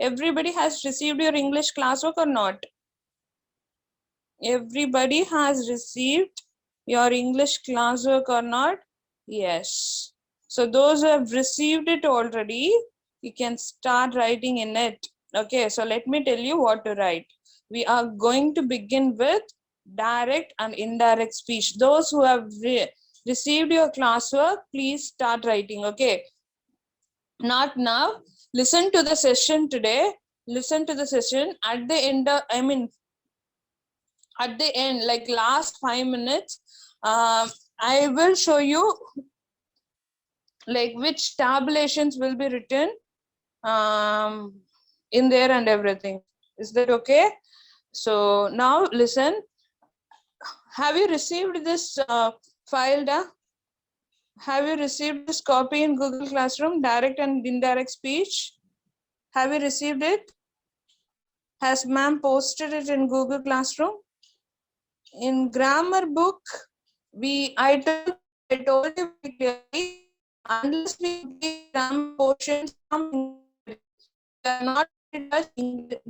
Everybody has received your English classwork or not? Everybody has received your English classwork or not? Yes. So those who have received it already, you can start writing in it. Okay, so let me tell you what to write. We are going to begin with direct and indirect speech. Those who have received your classwork, please start writing. Okay, not now. Listen to the session today. Listen to the session at the end of, at the end, like last 5 minutes, I will show you like which tabulations will be written in there and everything. Is that okay? So now listen. Have you received this file? Have you received this copy in Google Classroom, direct and indirect speech? Have you received it? Has ma'am posted it in Google Classroom? In grammar book, I told you very clearly, unless we give grammar portions from English, we are not going to touch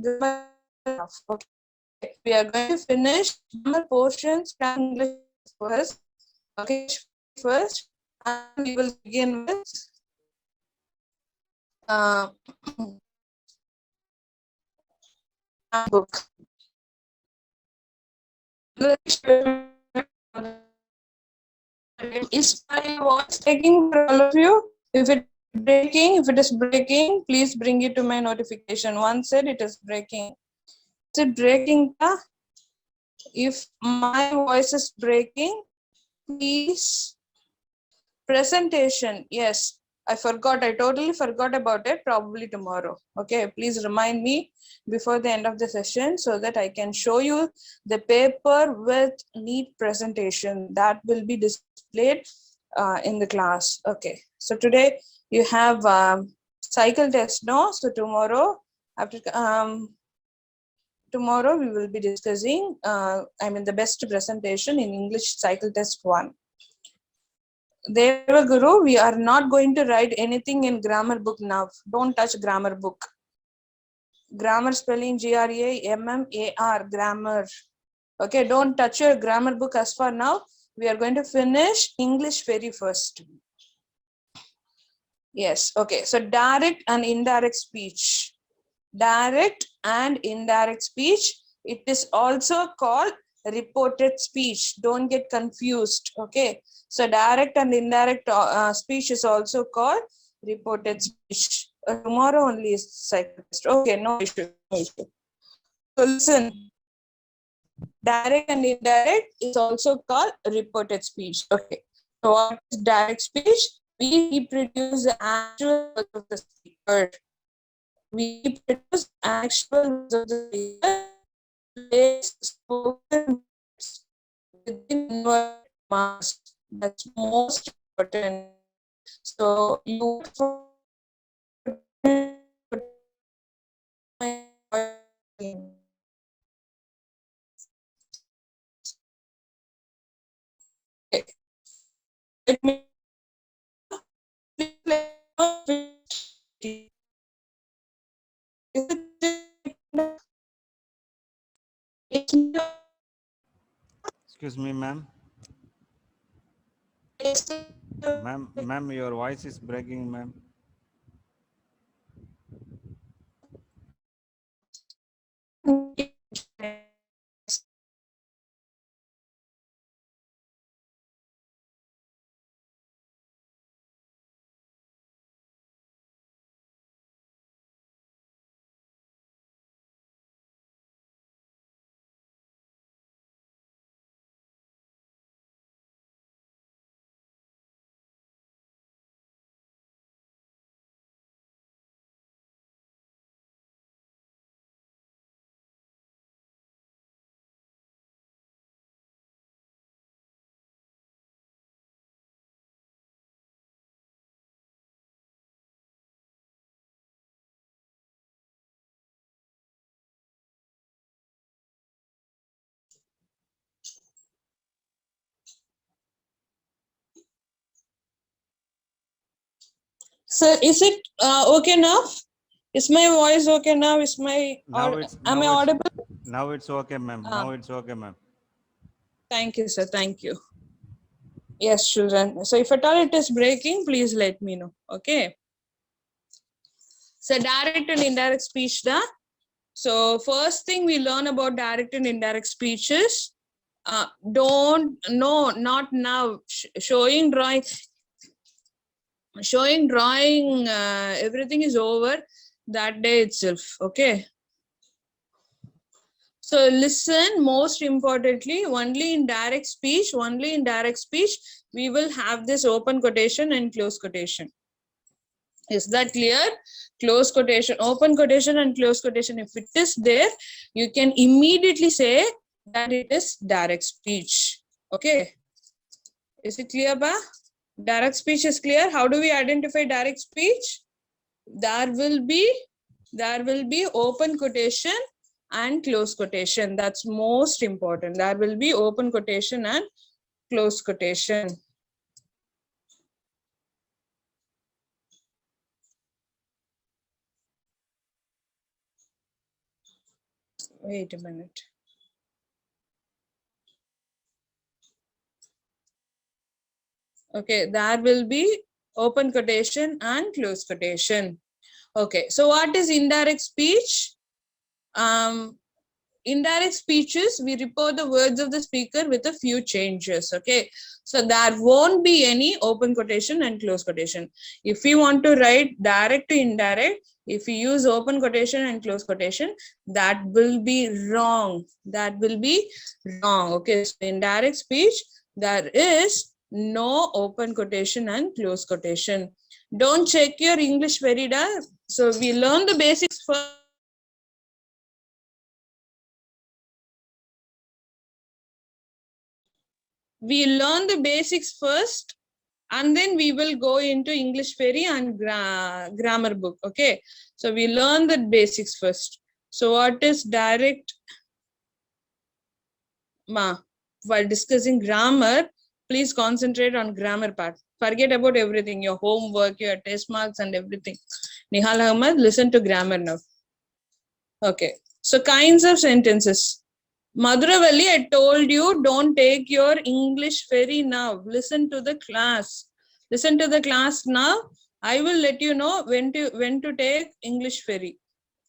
grammar enough. Okay, we are going to finish grammar portions from English first. Okay, first, and we will begin with book. Is my voice taking for all of you? If it is breaking, please bring it to my notification. One said it is breaking. Is it breaking? If my voice is breaking, please. Presentation. Yes, I forgot. I totally forgot about it. Probably tomorrow. Okay, please remind me before the end of the session so that I can show you the paper with neat presentation that will be displayed in the class. Okay, so today you have cycle test, no? So tomorrow, after tomorrow we will be discussing the best presentation in English cycle test 1. Deva Guru, we are not going to write anything in grammar book now. Don't touch grammar book. Grammar spelling GRAMMAR, grammar. Okay, don't touch your grammar book as for now. We are going to finish English very first. Yes, okay. So direct and indirect speech. Direct and indirect speech. It is also called reported speech. Don't get confused. Okay. So direct and indirect speech is also called reported speech. Tomorrow only is cyclist. Okay, no issue. No issue. So listen. Direct and indirect is also called reported speech. Okay. So what is direct speech? We reproduce the actual words of the speaker. We reproduce actual words of the speaker. Place spoken within inverted commas. That's most important. So you let me Excuse me, ma'am. Ma'am, your voice is breaking, ma'am. Sir, is it okay now? Is my voice okay now? Is my am I audible? Now it's okay, ma'am. Now it's okay, ma'am. Thank you, sir. Thank you. Yes, children. So if at all it is breaking, please let me know. Okay. So direct and indirect speech, da. So first thing we learn about direct and indirect speech is don't no not now showing drawing everything is over that day itself. Okay. So listen, most importantly, only in direct speech, we will have this open quotation and close quotation. Is that clear? Close quotation, open quotation and close quotation. If it is there, you can immediately say that it is direct speech. Okay. Is it clear, ba? Direct speech is clear. How do we identify direct speech? There will be open quotation and close quotation. That's most important. There will be open quotation and close quotation. Wait a minute. Okay, there will be open quotation and close quotation. Okay, so what is indirect speech? Indirect speeches, we report the words of the speaker with a few changes. Okay, so there won't be any open quotation and close quotation. If we want to write direct to indirect, if we use open quotation and close quotation, that will be wrong. Okay, so indirect speech, there is no open quotation and close quotation. Don't check your English very well. So we learn the basics first. We learn the basics first, and then we will go into English Fairy and grammar book. Okay, so we learn the basics first. So what is direct? While discussing grammar, please concentrate on grammar part. Forget about everything, your homework, your test marks and everything. Nihal Ahmed, listen to grammar now. Okay, so kinds of sentences. Madhuravalli, I told you, don't take your English Fairy now. Listen to the class. Listen to the class now. I will let you know when to take English Fairy.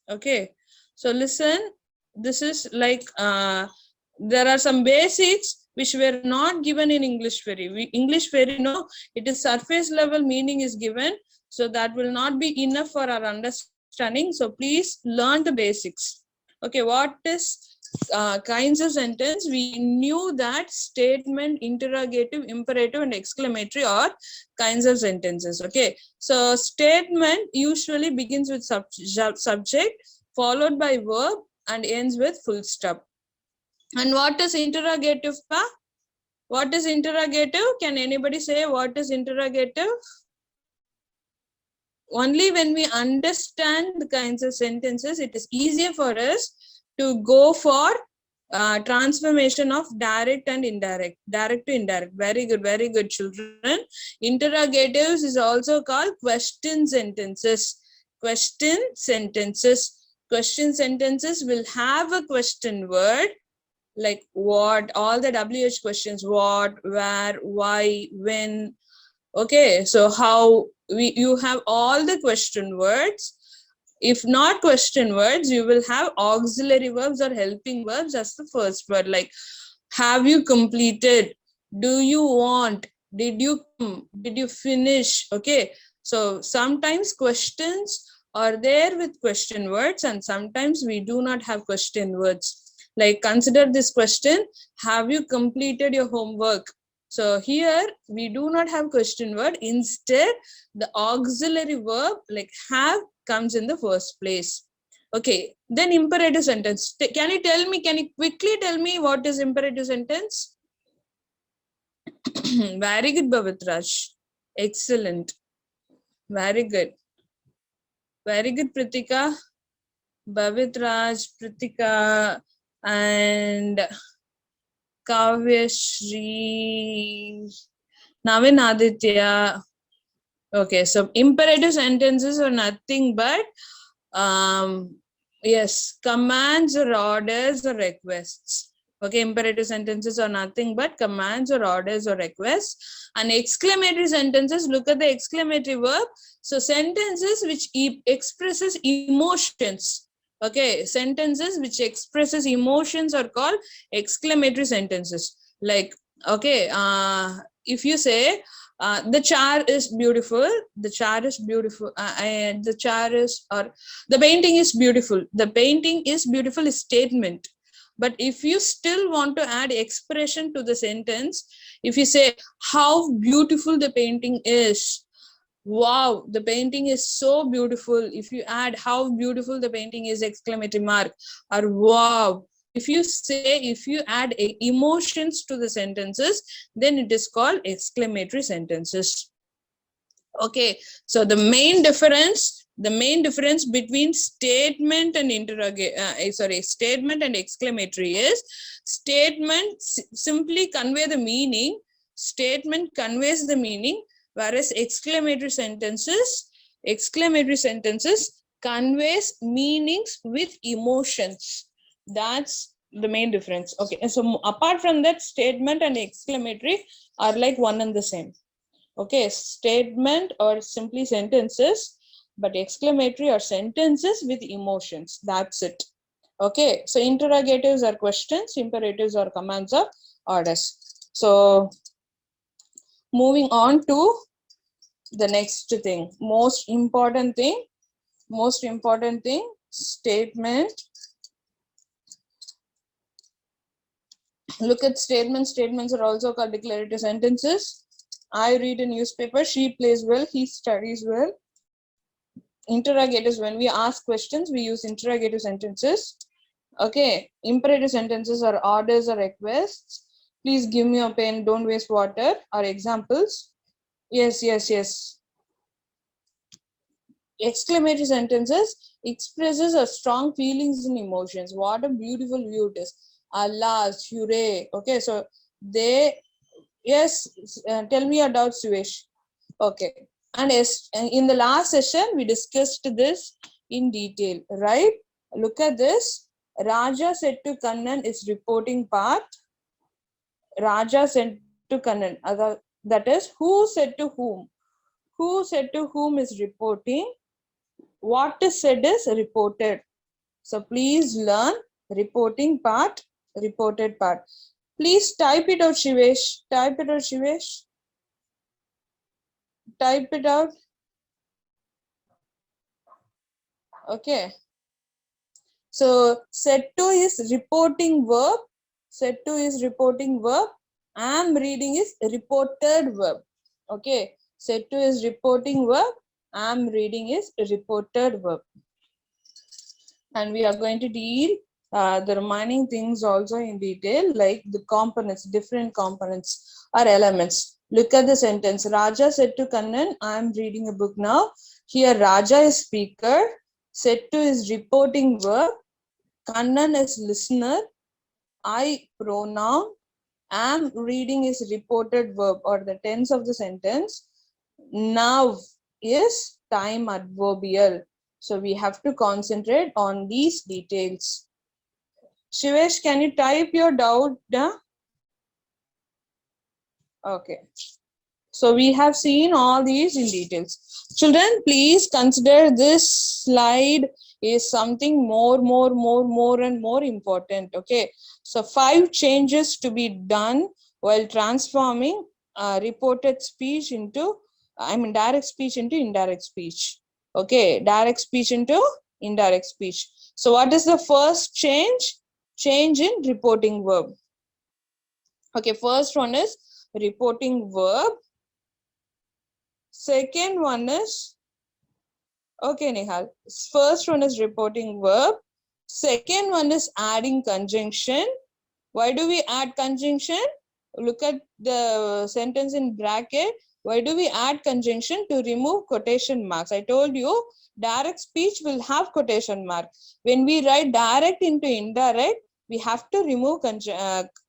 Okay. So listen. This is like there are some basics which were not given in English Fairy. English Fairy, no, it is surface level meaning is given. So that will not be enough for our understanding. So please learn the basics. Okay, what is kinds of sentence? We knew that statement, interrogative, imperative and exclamatory are kinds of sentences. Okay, so statement usually begins with subject followed by verb and ends with full stop. And what is interrogative, pa? What is interrogative? Can anybody say what is interrogative? Only when we understand the kinds of sentences, it is easier for us to go for transformation of direct and indirect, direct to indirect. Very good, children. Interrogatives is also called question sentences. Question sentences will have a question word like what, all the WH questions, what, where, why, when. Okay, so how you have all the question words. If not question words, you will have auxiliary verbs or helping verbs as the first word, like have you completed, do you want, did you come, did you finish. Okay, so sometimes questions are there with question words and sometimes we do not have question words. Like consider this question, have you completed your homework? So here we do not have question word. Instead, the auxiliary verb like have comes in the first place. Okay, then imperative sentence. Can you quickly tell me what is imperative sentence? Very good, Bavitraj. Excellent. Very good. Very good, Pritika. Bavitraj, Pritika, and Kavyashri, Navin Aditya. Okay, so imperative sentences are nothing but Yes, commands or orders or requests. Okay, imperative sentences are nothing but commands or orders or requests. And exclamatory sentences, look at the exclamatory verb. So sentences which expresses emotions. Okay, sentences which expresses emotions are called exclamatory sentences. Like, okay, if you say, the chair is beautiful, the chair is beautiful, and the chair is, or the painting is beautiful, the painting is beautiful is statement. But if you still want to add expression to the sentence, if you say how beautiful the painting is, wow, the painting is so beautiful, if you add how beautiful the painting is exclamatory mark, or wow, if you say, if you add emotions to the sentences, then it is called exclamatory sentences. Okay, so the main difference between statement and statement and exclamatory is, statement simply convey the meaning, statement conveys the meaning, whereas exclamatory sentences conveys meanings with emotions. That's the main difference. Okay, so apart from that, statement and exclamatory are like one and the same. Okay, statement or simply sentences, but exclamatory are sentences with emotions. That's it. Okay, so interrogatives are questions, imperatives are commands or orders. So moving on to the next thing, most important thing, statement. Look at statements. Statements are also called declarative sentences. I read a newspaper, she plays well, he studies well. Interrogatives, when we ask questions, we use interrogative sentences. Okay, imperative sentences are orders or requests. Please give me a pen, don't waste water, are examples. Yes. Exclamatory sentences expresses a strong feelings and emotions. What a beautiful view it is. Alas, hooray. Okay, so they, yes, tell me your doubts, Suresh. Okay, and in the last session we discussed this in detail, right? Look at this. Raja said to Kannan is reporting part. Raja said to Kannan, that is, who said to whom? Who said to whom is reporting. What is said is reported. So please learn reporting part, reported part. Please type it out, Shivesh. Type it out, Shivesh. Type it out. Okay. So set to is reporting verb. Set to is reporting verb. Am reading is reported verb. Okay. Set to is reporting verb. Am reading is reported verb. And we are going to deal the remaining things also in detail, like the components, different components or elements. Look at the sentence. Raja said to Kannan, I am reading a book now. Here Raja is speaker. Said to is reporting verb. Kannan is listener. I pronoun. Am reading is reported verb or the tense of the sentence. Now is time adverbial. So we have to concentrate on these details. Shivesh, can you type your doubt down? Okay. So we have seen all these in details. Children, please consider this slide is something more and more important. Okay. So 5 changes to be done while transforming reported speech into, direct speech into indirect speech. Okay. Direct speech into indirect speech. So what is the first change? Change in reporting verb. Okay. First one is reporting verb. Second one is, okay, Nihal. First one is reporting verb. Second one is adding conjunction. Why do we add conjunction? Look at the sentence in bracket. Why do we add conjunction? To remove quotation marks. I told you direct speech will have quotation mark. When we write direct into indirect, we have to remove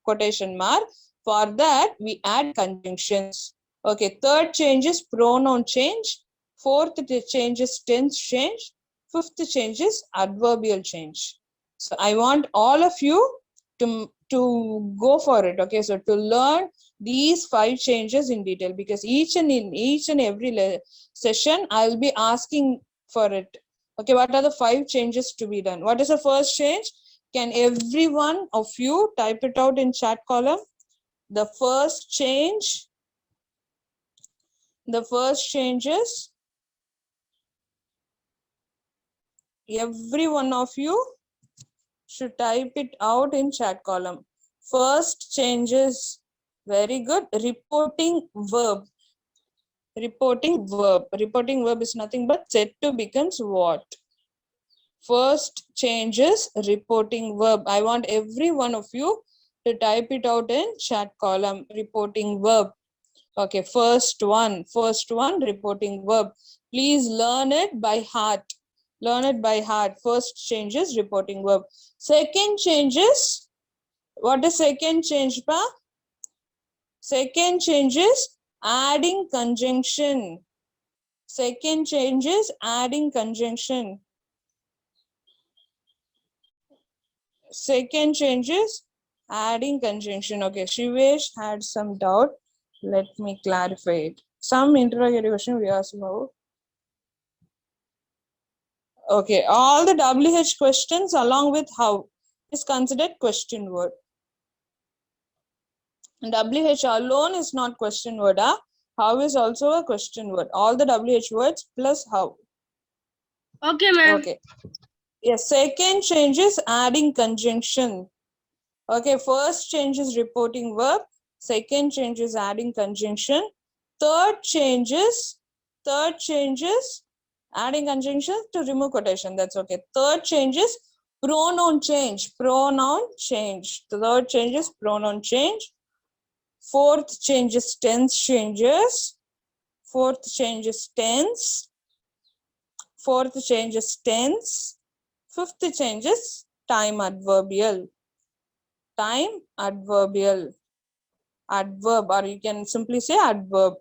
quotation mark. For that, we add conjunctions. Okay, third change is pronoun change. Fourth change is tense change. Fifth change is adverbial change. So I want all of you to go for it. Okay, so to learn these 5 changes in detail, because each and every session I'll be asking for it. Okay, what are the 5 changes to be done? What is the first change? Can every one of you type it out in chat column? The first change is, every one of you should type it out in chat column. First changes, very good. Reporting verb. Reporting verb is nothing but said to becomes what? First changes, reporting verb. I want every one of you to type it out in chat column. Reporting verb. Okay, first one, reporting verb. Please learn it by heart. Learn it by heart. First changes, reporting verb. Second changes, what is second change, pa? Second changes, adding conjunction. Second changes, adding conjunction. Second changes, adding conjunction. Okay, Shivesh had some doubt. Let me clarify it. Some interrogative question we asked about. Okay, all the WH questions along with how is considered question word. WH alone is not question word. How is also a question word. All the WH words plus how. Okay, ma'am. Okay. Yes, second change is adding conjunction. Okay, first change is reporting verb. Second change is adding conjunction. Third change is adding conjunction to remove quotation. That's okay. Third change is pronoun change. Pronoun change. Third change is pronoun change. Fourth change is tense changes. Fourth change is tense. Fourth change is tense. Fifth change is time adverbial. Time adverbial. Adverb, or you can simply say adverb.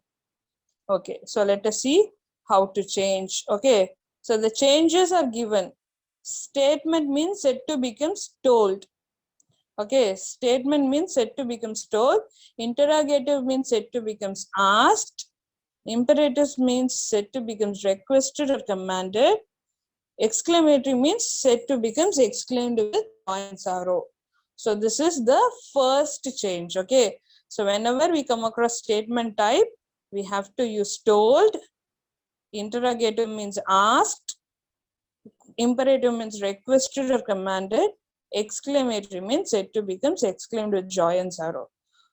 Okay, so let us see how to change. Okay, so the changes are given. Statement means said to becomes told. Okay, statement means said to becomes told. Interrogative means said to becomes asked. Imperative means said to becomes requested or commanded. Exclamatory means said to becomes exclaimed with joy and sorrow. So this is the first change. Okay, so whenever we come across statement type, we have to use told. Interrogative means asked. Imperative means requested or commanded. Exclamatory means said to becomes exclaimed with joy and sorrow.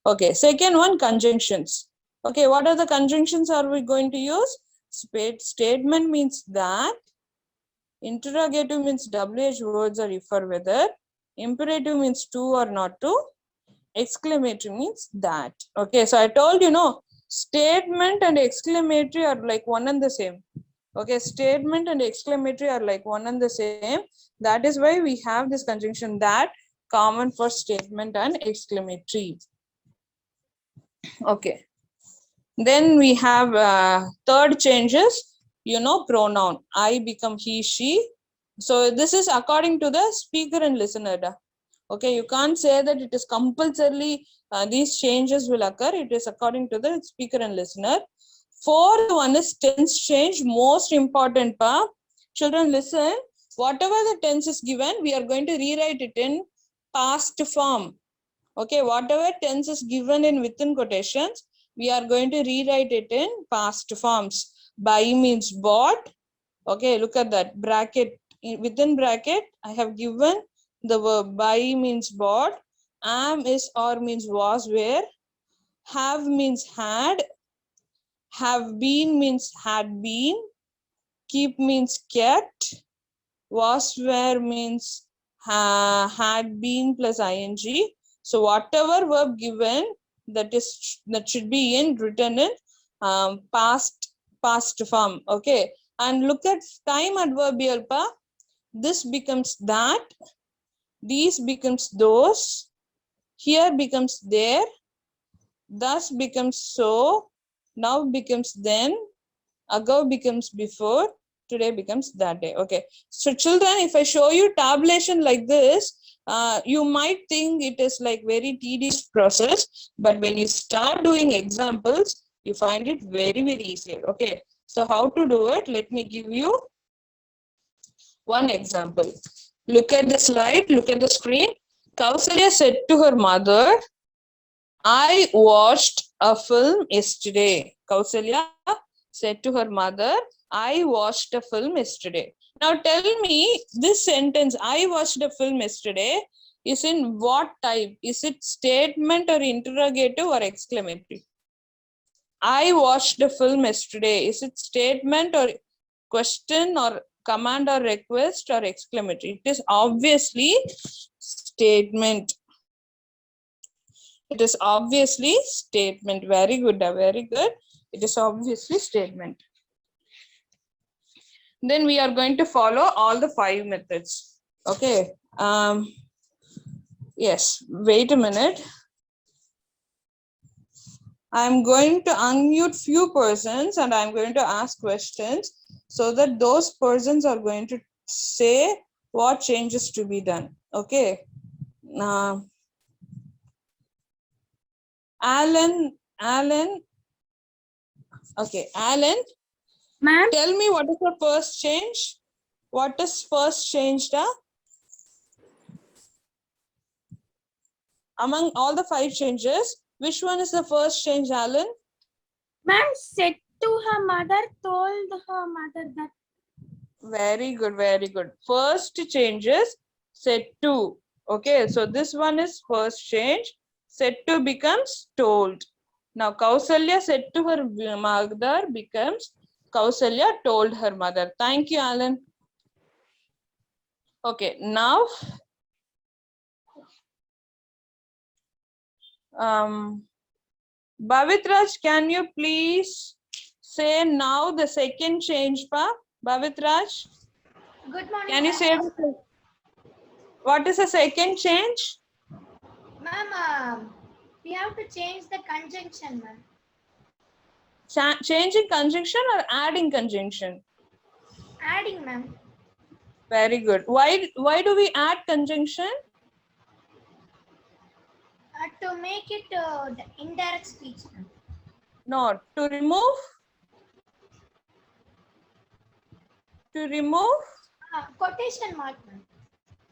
Okay, second one, conjunctions. Okay, what are the conjunctions are we going to use? Statement means that. Interrogative means WH words are if or whether. Imperative means to or not to. Exclamatory means that. Okay, so I told you, no, statement and exclamatory are like one and the same. Okay, statement and exclamatory are like one and the same. That is why we have this conjunction that, common for statement and exclamatory. Okay, then we have third changes, pronoun. I become he, she. So this is according to the speaker and listener. Okay, you can't say that it is compulsorily these changes will occur. It is according to the speaker and listener. Fourth one is tense change, most important part. Children, listen. Whatever the tense is given, we are going to rewrite it in past form. Okay, whatever tense is given in within quotations, we are going to rewrite it in past forms. Buy means bought. Okay, look at that bracket. Within bracket, I have given the verb. Buy means bought. Am is or means was where. Have means had. Have been means had been. Keep means kept. Was where means had been plus ing. So whatever verb given, that should be written in past form. Okay, and look at time adverbial pa. This becomes that. These becomes those. Here becomes there. Thus becomes so. Now becomes then. Ago becomes before. today becomes that day. Okay. So children, if I show you tabulation like this, you might think it is like very tedious process, but when you start doing examples, you find it very, very easy. Okay. So how to do it? Let me give you one example. Look at the slide, look at the screen. Kausalya said to her mother, I watched a film yesterday. Kausalya said to her mother, I watched a film yesterday. Now tell me, this sentence, I watched a film yesterday, is in what type? Is it statement or interrogative or exclamatory? I watched a film yesterday. Is it statement or question or command or request or exclamatory? It is obviously statement. It is obviously statement. Very good, very good. It is obviously statement. Then we are going to follow all the 5 methods. Okay. Yes, wait a minute. I'm going to unmute few persons and I'm going to ask questions so that those persons are going to say what changes to be done. Okay. Alan. Okay, Alan. Ma'am. Tell me what is the first change? What is first changed? Among all the 5 changes, which one is the first change, Alan? Ma'am said to her mother, told her mother that. Very good, very good. First changes, said to. Okay, so this one is first change. Said to becomes told. Now, Kausalya said to her mother becomes Kausalya told her mother. Thank you, Alan. Okay, now Bhavitraj, can you please say now the second change, pa? Bhavitraj? Good morning. Can you say what is the second change? Ma'am, we have to change the conjunction, ma'am. Changing conjunction or adding conjunction? Adding, ma'am. Very good. Why do we add conjunction? To make it the indirect speech, ma'am. No, to remove. To remove. Quotation mark, ma'am.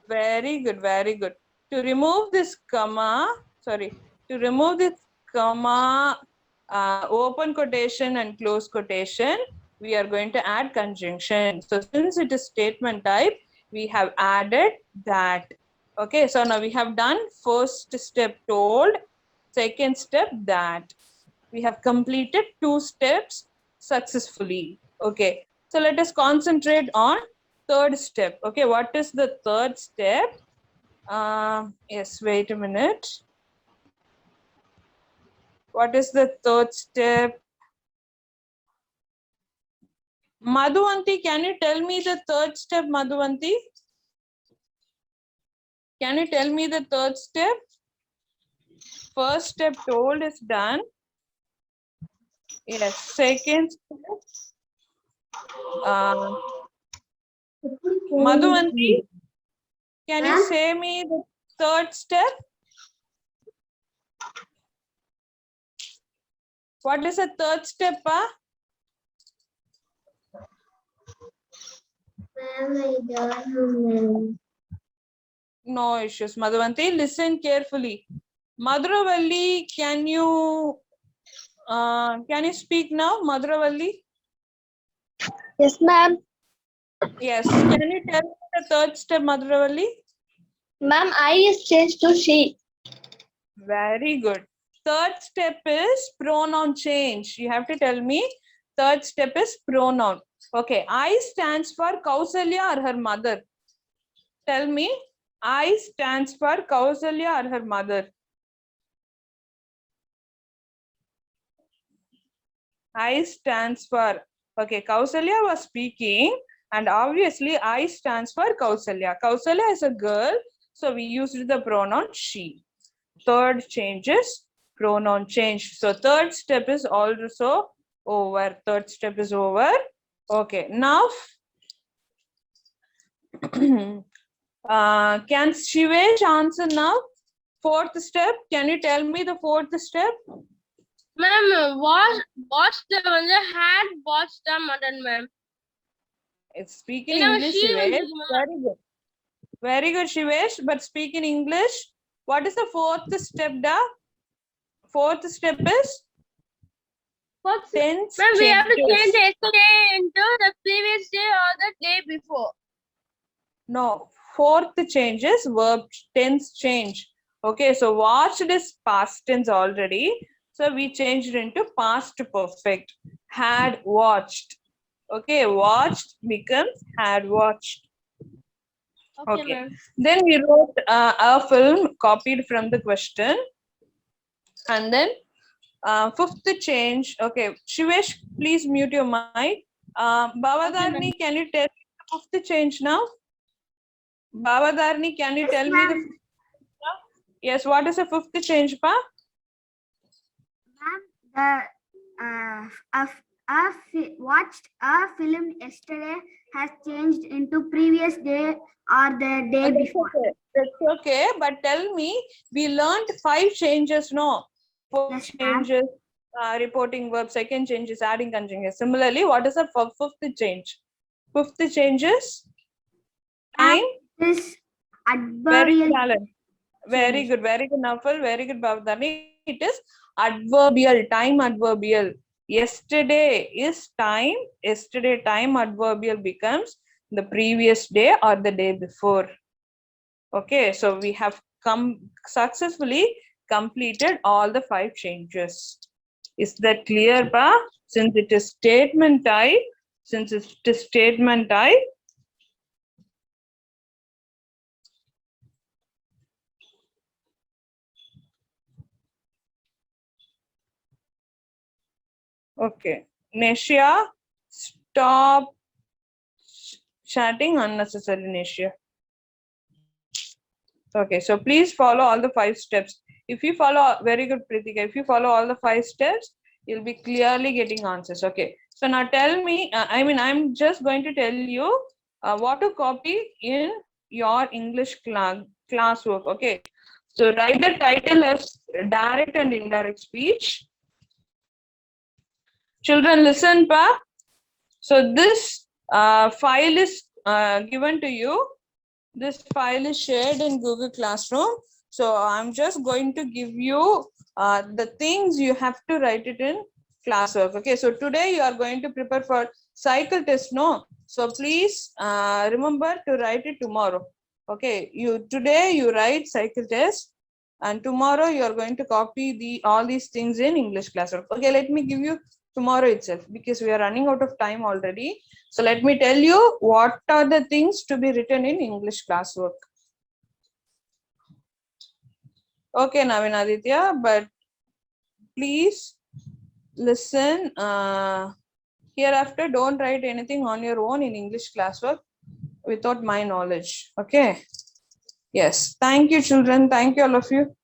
Very good, very good. To remove this comma, sorry, to remove this comma, open quotation and close quotation, we are going to add conjunction. So since it is statement type, we have added that. Okay, so now we have done first step told, second step that. We have completed 2 steps successfully. Okay, so let us concentrate on third step. Okay, what is the third step? Yes, wait a minute. What is the third step? Madhuvanti, can you tell me the third step, Madhuvanti? Can you tell me the third step? First step told is done. Yes, second step. Madhuvanti, can you say me the third step? What is the third step, pa? No issues, Madhuvanti. Listen carefully. Madhuravalli, can you speak now, Madhuravalli? Yes, ma'am. Yes. Can you tell me the third step, Madhuravalli? Ma'am, I is changed to she. Very good. Third step is pronoun change. You have to tell me. Third step is pronoun. Okay. I stands for Kausalya or her mother. Tell me. I stands for Kausalya or her mother. I stands for. Okay. Kausalya was speaking. And obviously, I stands for Kausalya. Kausalya is a girl. So we used the pronoun she. Third change is pronoun change. So third step is also over. Third step is over. Okay. Now Can Shivesh answer now? Fourth step. Can you tell me the fourth step? Ma'am, watch the mother had watched the mother, ma'am. It's speak in You know, English, she was Shivesh. using Very good. Very good, Shivesh. But speak in English. What is the fourth step, da? Fourth step is what's tense Ma'am, we have to changes. change yesterday into the previous day or the day before. No, fourth change is verb tense change. Okay, so watched is past tense already. So we changed into past perfect. Had watched. Okay, watched becomes had watched. Okay. Ma'am. Then we wrote a film copied from the question. And then fifth change. Okay, Shivesh, please mute your mic. Bavadarni, can you tell me the fifth change now? Bavadarni, can you tell me the fifth now? Yes, what is the fifth change, Pa? Watched a film yesterday has changed into previous day or the day That's before. okay. That's okay. But tell me, we learned 5 changes, no? 4 Yes, ma'am. changes, reporting verb, second change is adding conjunction. Similarly, what is the fifth change? Fifth change is time. This Very adverbial talent. Very good, Nafal. Very good, Bhavdani. It is adverbial, time adverbial. Yesterday is time. Yesterday time adverbial becomes the previous day or the day before. Okay, so we have successfully completed all the 5 changes. Is that clear, Pa? Since it is statement type, okay. Neshia, stop chatting unnecessarily, Neshia. Okay, so please follow all the 5 steps. If you follow, very good, Pritika. If you follow all the 5 steps, you'll be clearly getting answers. Okay, so now tell me, I'm just going to tell you what to copy in your English classwork. Okay, so write the title as direct and indirect speech. Children, listen, Pa. So this file is given to you. This file is shared in Google Classroom. So I'm just going to give you the things you have to write it in classwork. Okay, so today you are going to prepare for cycle test, no? So please remember to write it tomorrow. Okay, today you write cycle test and tomorrow you are going to copy all these things in English classwork. Okay, let me give you tomorrow itself because we are running out of time already. So let me tell you what are the things to be written in English classwork. Okay, Navin Aditya, but please listen. Hereafter, don't write anything on your own in English classwork without my knowledge. Okay. Yes. Thank you, children. Thank you, all of you.